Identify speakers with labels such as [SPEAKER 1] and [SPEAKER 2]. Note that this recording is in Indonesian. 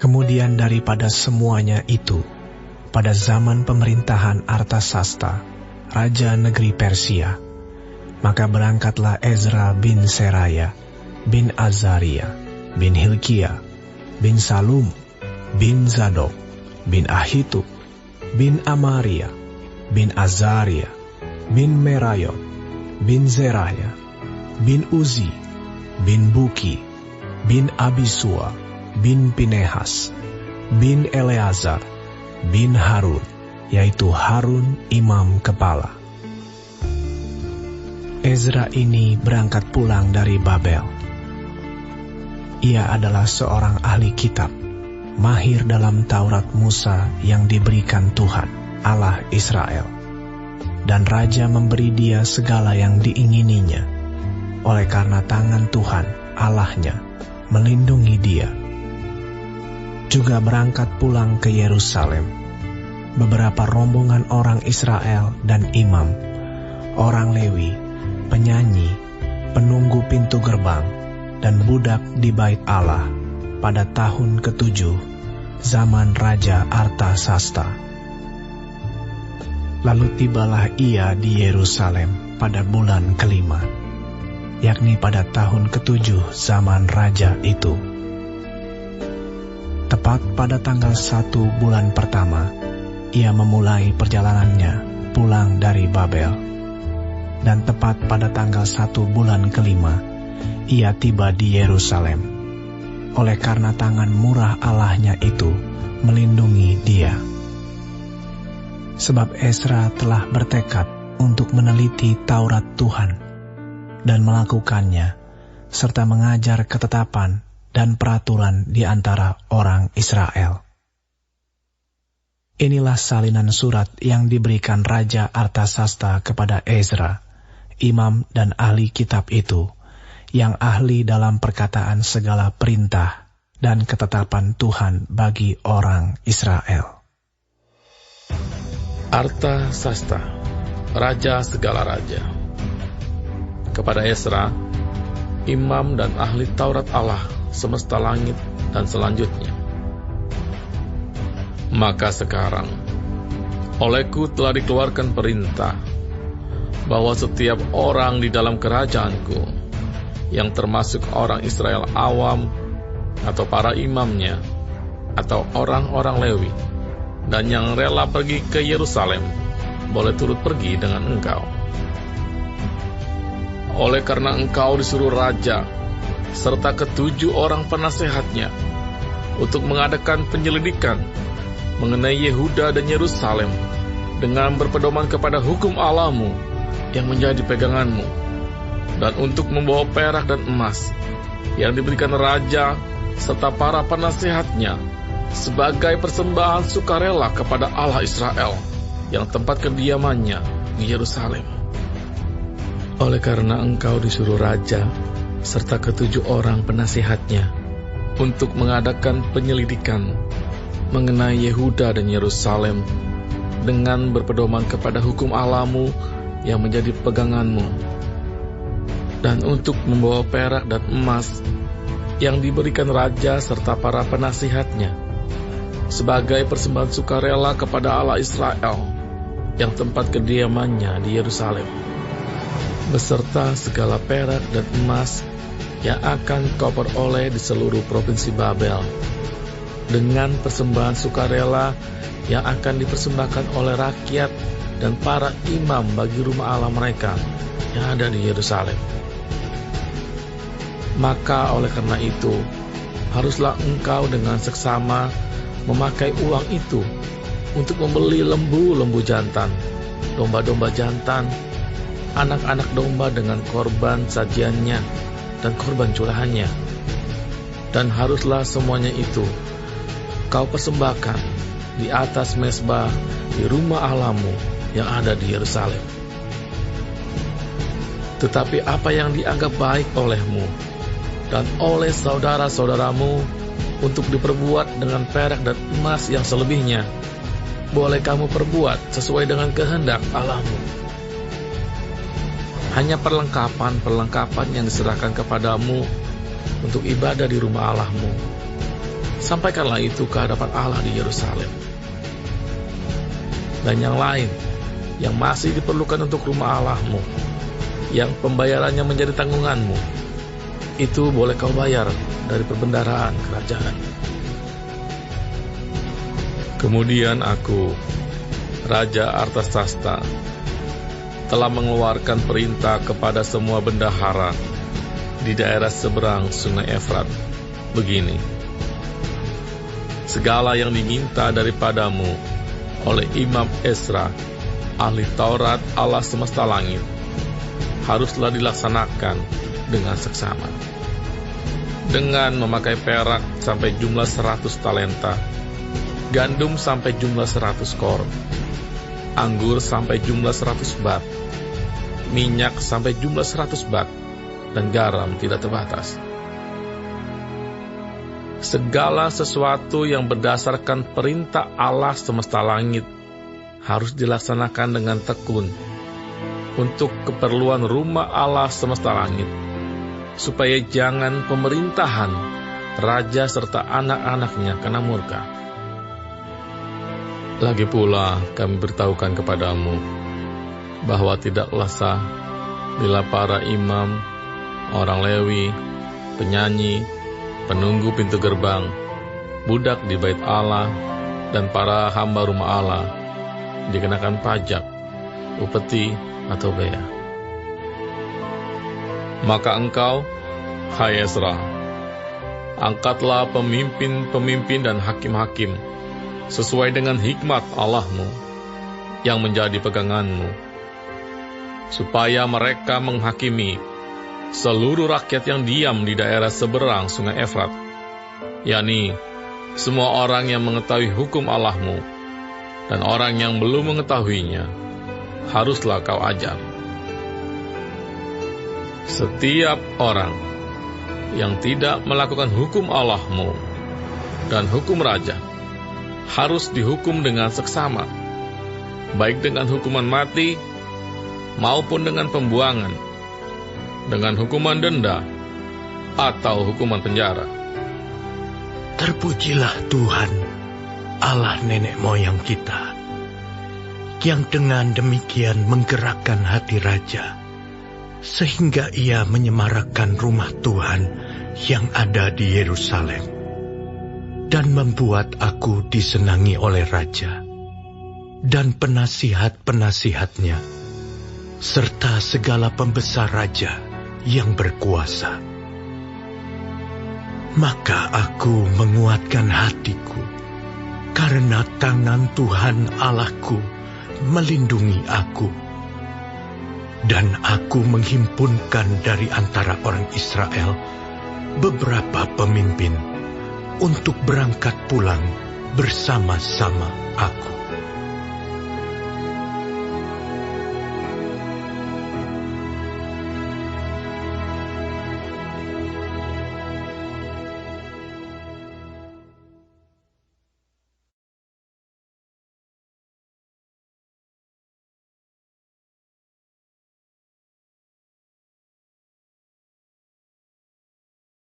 [SPEAKER 1] Kemudian daripada semuanya itu, pada zaman pemerintahan Artasasta, raja negeri Persia, maka berangkatlah Ezra bin Seraya, bin Azaria, bin Hilkia, bin Salum, bin Zadok, bin Ahitub, bin Amaria, bin Azaria, bin Merayot, bin Zeraya, bin Uzi, bin Buki, bin Abisua, bin Pinehas, bin Eleazar, bin Harun, yaitu Harun imam kepala. Ezra ini berangkat pulang dari Babel. Ia adalah seorang ahli kitab, mahir dalam Taurat Musa yang diberikan Tuhan, Allah Israel. Dan raja memberi dia segala yang diingininya, oleh karena tangan Tuhan, Allahnya, melindungi dia. Juga berangkat pulang ke Yerusalem beberapa rombongan orang Israel dan imam, orang Lewi, penyanyi, penunggu pintu gerbang, dan budak di bait Allah pada tahun ke-7 zaman Raja Artasasta. Lalu tibalah ia di Yerusalem pada bulan ke-5, yakni pada tahun ke-7 zaman raja itu. Tepat pada tanggal 1 bulan pertama, ia memulai perjalanannya pulang dari Babel. Dan tepat pada tanggal 1 bulan ke-5, ia tiba di Yerusalem, oleh karena tangan murah Allahnya itu melindungi dia. Sebab Ezra telah bertekad untuk meneliti Taurat Tuhan dan melakukannya, serta mengajar ketetapan dan peraturan di antara orang Israel. Inilah salinan surat yang diberikan Raja Artasasta kepada Ezra, imam dan ahli kitab itu, yang ahli dalam perkataan segala perintah dan ketetapan Tuhan bagi orang Israel.
[SPEAKER 2] Artasasta, raja segala raja, kepada Ezra, imam dan ahli Taurat Allah semesta langit dan selanjutnya. Maka sekarang, olehku telah dikeluarkan perintah bahwa setiap orang di dalam kerajaanku, yang termasuk orang Israel awam, atau para imamnya, atau orang-orang Lewi, dan yang rela pergi ke Yerusalem, boleh turut pergi dengan engkau. Oleh karena engkau disuruh raja, serta ke-7 orang penasehatnya, untuk mengadakan penyelidikan mengenai Yehuda dan Yerusalem, dengan berpedoman kepada hukum Allahmu yang menjadi peganganmu, dan untuk membawa perak dan emas yang diberikan raja serta para penasehatnya sebagai persembahan sukarela kepada Allah Israel yang tempat kediamannya di Yerusalem. Oleh karena engkau disuruh raja serta ke-7 orang penasehatnya untuk mengadakan penyelidikan mengenai Yehuda dan Yerusalem dengan berpedoman kepada hukum Allahmu yang menjadi peganganmu, dan untuk membawa perak dan emas yang diberikan raja serta para penasihatnya sebagai persembahan sukarela kepada Allah Israel yang tempat kediamannya di Yerusalem, beserta segala perak dan emas yang akan kau peroleh di seluruh provinsi Babel, dengan persembahan sukarela yang akan dipersembahkan oleh rakyat dan para imam bagi rumah Allah mereka yang ada di Yerusalem. Maka oleh karena itu, haruslah engkau dengan seksama memakai uang itu untuk membeli lembu-lembu jantan, domba-domba jantan, anak-anak domba dengan korban sajiannya dan korban curahannya. Dan haruslah semuanya itu kau persembahkan di atas mezbah di rumah Allahmu yang ada di Yerusalem. Tetapi apa yang dianggap baik olehmu dan oleh saudara-saudaramu untuk diperbuat dengan perak dan emas yang selebihnya, boleh kamu perbuat sesuai dengan kehendak Allahmu. Hanya perlengkapan-perlengkapan yang diserahkan kepadamu untuk ibadah di rumah Allahmu, sampaikanlah itu ke hadapan Allah di Yerusalem. Dan yang lain yang masih diperlukan untuk rumah Allahmu, yang pembayarannya menjadi tanggunganmu, itu boleh kau bayar dari perbendaharaan kerajaan. Kemudian aku, Raja Artasasta, telah mengeluarkan perintah kepada semua bendahara di daerah seberang Sungai Efrat, begini: segala yang diminta daripadamu oleh Imam Ezra, ahli Taurat Allah semesta langit, haruslah dilaksanakan dengan seksama, dengan memakai perak sampai jumlah 100 talenta, gandum sampai jumlah 100 kor, anggur sampai jumlah 100 bat, minyak sampai jumlah 100 bat, dan garam tidak terbatas. Segala sesuatu yang berdasarkan perintah Allah semesta langit harus dilaksanakan dengan tekun untuk keperluan rumah Allah semesta langit, supaya jangan pemerintahan raja serta anak-anaknya kena murka. Lagi pula kami beritahukan kepadamu bahwa tidaklah sah bila para imam, orang Lewi, penyanyi, penunggu pintu gerbang, budak di bait Allah, dan para hamba rumah Allah dikenakan pajak, upeti, atau bea. Maka engkau, hai Ezra, angkatlah pemimpin-pemimpin dan hakim-hakim sesuai dengan hikmat Allahmu yang menjadi peganganmu, supaya mereka menghakimi seluruh rakyat yang diam di daerah seberang Sungai Efrat, yakni semua orang yang mengetahui hukum Allahmu, dan orang yang belum mengetahuinya haruslah kau ajar. Setiap orang yang tidak melakukan hukum Allahmu dan hukum raja harus dihukum dengan seksama, baik dengan hukuman mati maupun dengan pembuangan, dengan hukuman denda atau hukuman penjara.
[SPEAKER 3] Terpujilah Tuhan, Allah nenek moyang kita, yang dengan demikian menggerakkan hati raja, sehingga ia menyemarakkan rumah Tuhan yang ada di Yerusalem, dan membuat aku disenangi oleh raja dan penasihat-penasihatnya, serta segala pembesar raja yang berkuasa. Maka aku menguatkan hatiku, karena tangan Tuhan Allahku melindungi aku. Dan aku menghimpunkan dari antara orang Israel beberapa pemimpin untuk berangkat pulang bersama-sama aku.